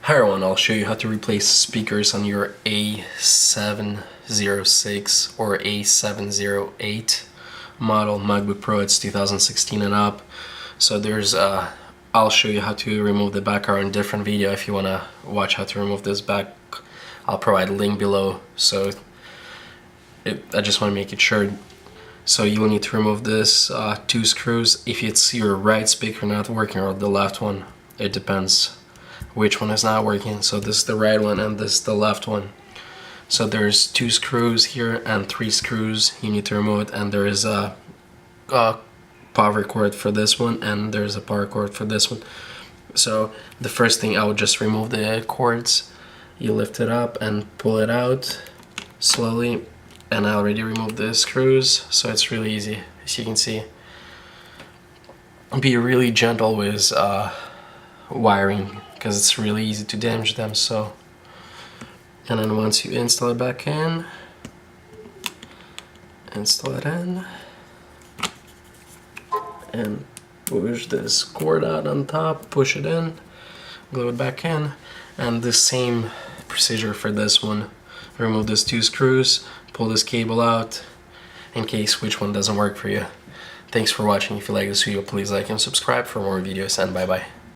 Hi everyone, I'll show you how to replace speakers on your a1706 or a1708 model Macbook Pro. It's 2016 and up. So I'll show you how to remove the back arrow in a different video. If you want to watch how to remove this back, I'll provide a link below. So I just want to make it sure. So you'll need to remove this two screws. If it's your right speaker not working or the left one, it depends which one is not working. So this is the right one and this is the left one. So there's two screws here and three screws you need to remove it, and there is a power cord for this one and there's a power cord for this one. So the first thing, I would just remove the cords. You lift it up and pull it out slowly, and I already removed the screws, so it's really easy, as you can see. Be really gentle with wiring, because it's really easy to damage them. So, and then once you install it back in, install it in, and push this cord out on top, push it in, glue it back in, and the same procedure for this one. Remove these two screws, pull this cable out in case which one doesn't work for you. Thanks for watching. If you like this video, please like and subscribe for more videos, and bye bye.